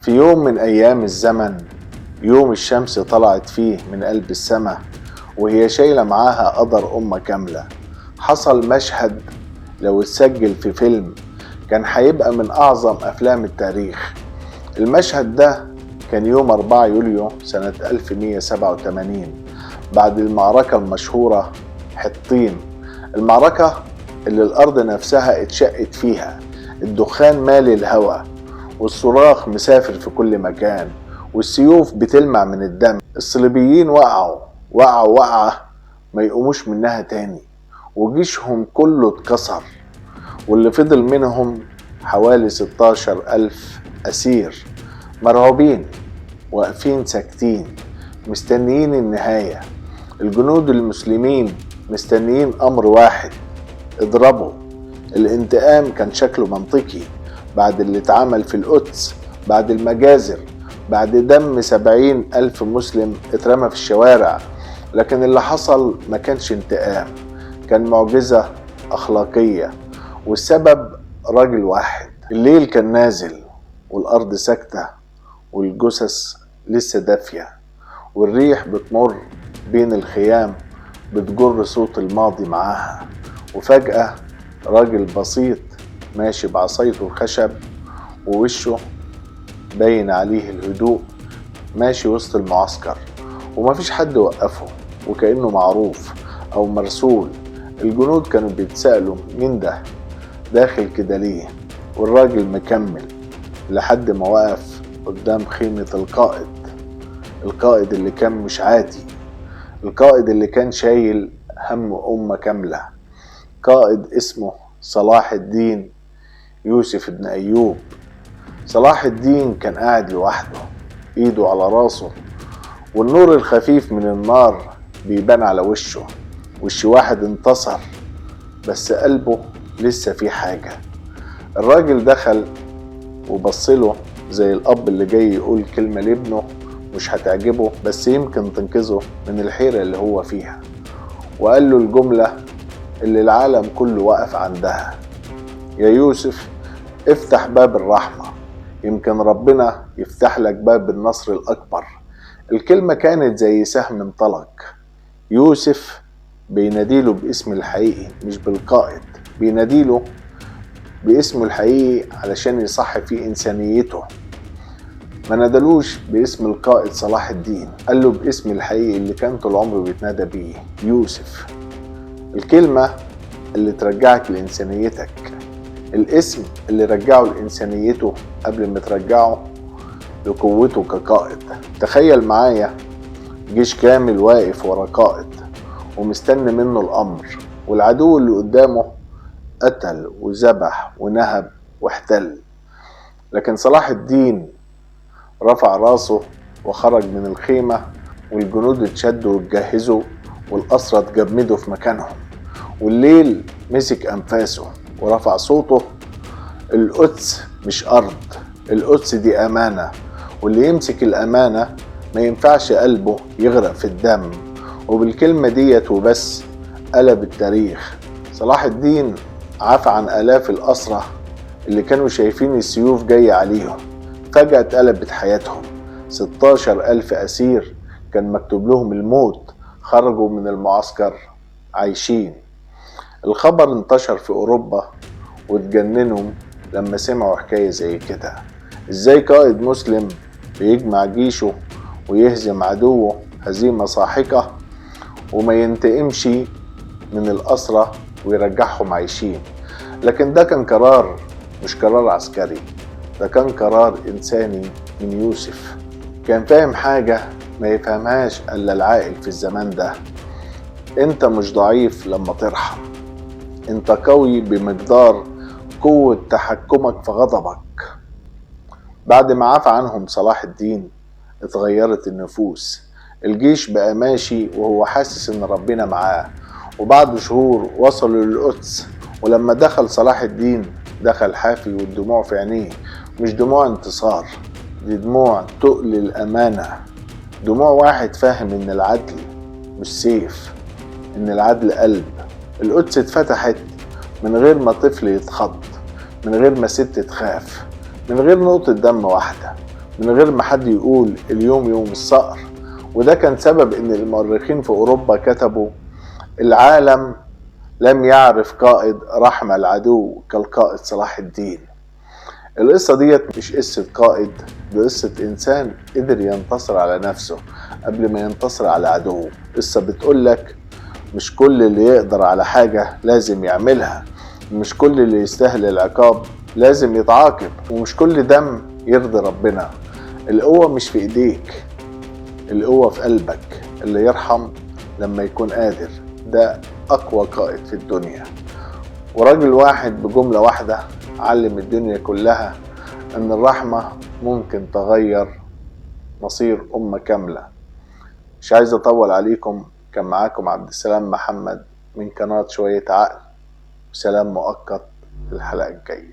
في يوم من أيام الزمن، يوم الشمس طلعت فيه من قلب السماء وهي شايلة معاها قدر أمة كاملة. حصل مشهد لو اتسجل في فيلم كان هيبقى من أعظم أفلام التاريخ. المشهد ده كان يوم 4 يوليو سنة 1187 بعد المعركة المشهورة حطين، المعركة اللي الأرض نفسها اتشقت فيها، الدخان مالي الهواء والصراخ مسافر في كل مكان والسيوف بتلمع من الدم. الصليبيين وقعوا وقعة ما يقوموش منها تاني، وجيشهم كله اتكسر، واللي فضل منهم حوالي 16,000 أسير مرعوبين واقفين ساكتين مستنيين النهاية. الجنود المسلمين مستنيين أمر واحد: اضربوا. الانتقام كان شكله منطقي بعد اللي اتعمل في القدس، بعد المجازر، بعد دم 70,000 مسلم اترمى في الشوارع. لكن اللي حصل ما كانش انتقام، كان معجزة أخلاقية، والسبب راجل واحد. الليل كان نازل والأرض ساكتة والجثث لسه دافية، والريح بتمر بين الخيام بتجر صوت الماضي معاها. وفجأة راجل بسيط ماشي بعصايته الخشب ووشه باين عليه الهدوء ماشي وسط المعسكر، ومفيش حد وقفه وكأنه معروف أو مرسول. الجنود كانوا بيتسألوا مين ده داخل كده ليه، والراجل مكمل لحد ما وقف قدام خيمة القائد اللي كان مش عادي، القائد اللي كان شايل هم أمة كاملة، قائد اسمه صلاح الدين يوسف بن أيوب. صلاح الدين كان قاعد لوحده ايده على راسه، والنور الخفيف من النار بيبان على وش واحد انتصر بس قلبه لسه في حاجة. الراجل دخل وبصله زي الأب اللي جاي يقول كلمة لابنه مش هتعجبه بس يمكن تنقذه من الحيرة اللي هو فيها، وقال له الجملة اللي العالم كله وقف عندها: يا يوسف افتح باب الرحمة، يمكن ربنا يفتح لك باب النصر الأكبر. الكلمة كانت زي سهم انطلق. يوسف بيناديله باسم الحقيقي مش بالقائد، بيناديله باسمه الحقيقي علشان يصحي فيه إنسانيته. ما نادلوش باسم القائد صلاح الدين، قال له باسم الحقيقي اللي كان طول عمره بيتنادى بيه: يوسف. الكلمة اللي ترجعك لإنسانيتك، الاسم اللي رجعه لإنسانيته قبل ما ترجعه لقوته كقائد. تخيل معايا جيش كامل واقف ورا قائد ومستني منه الأمر، والعدو اللي قدامه قتل وذبح ونهب واحتل، لكن صلاح الدين رفع راسه وخرج من الخيمة، والجنود اتشدوا واتجهزوا، والأسرى اتجمدوا في مكانهم، والليل مسك أنفاسه ورفع صوته: القدس مش أرض، القدس دي أمانة، واللي يمسك الأمانة ما ينفعش قلبه يغرق في الدم. وبالكلمة ديت وبس قلب التاريخ. صلاح الدين عفى عن آلاف الأسرى اللي كانوا شايفين السيوف جاية عليهم، فجأة اتقلبت حياتهم. 16,000 أسير كان مكتوب لهم الموت خرجوا من المعسكر عايشين. الخبر انتشر في أوروبا واتجننوا لما سمعوا حكاية زي كده. ازاي قائد مسلم بيجمع جيشه ويهزم عدوه هزيمة ساحقة وما ينتقمش من الأسرى ويرجعهم عايشين؟ لكن ده كان قرار، مش قرار عسكري، ده كان قرار إنساني من يوسف. كان فاهم حاجة ما يفهمهاش إلا العاقل في الزمان ده: انت مش ضعيف لما ترحم، انت قوي بمقدار قوة تحكمك في غضبك. بعد ما عفى عنهم صلاح الدين اتغيرت النفوس، الجيش بقى ماشي وهو حاسس ان ربنا معاه. وبعد شهور وصلوا للقدس، ولما دخل صلاح الدين دخل حافي والدموع في عينيه، مش دموع انتصار، دي دموع تقل الأمانة، دموع واحد فاهم ان العدل مش سيف، ان العدل قلب. القدس اتفتحت من غير ما طفل يتخض، من غير ما ست تخاف، من غير نقطة دم واحدة. من غير ما حد يقول اليوم يوم الصقر. وده كان سبب ان المؤرخين في اوروبا كتبوا: العالم لم يعرف قائد رحم العدو كالقائد صلاح الدين. القصة ديت مش قصة قائد، دي قصة انسان قدر ينتصر على نفسه قبل ما ينتصر على عدوه. قصة بتقولك مش كل اللي يقدر على حاجة لازم يعملها، مش كل اللي يستاهل العقاب لازم يتعاقب، ومش كل دم يرضي ربنا. القوة مش في ايديك، القوة في قلبك اللي يرحم لما يكون قادر. ده اقوى قائد في الدنيا. وراجل واحد بجملة واحدة علم الدنيا كلها ان الرحمة ممكن تغير مصير أمة كاملة. مش عايز اطول عليكم، كان معاكم عبد السلام محمد من قناة شوية عقل، وسلام مؤقت في الحلقة الجاية.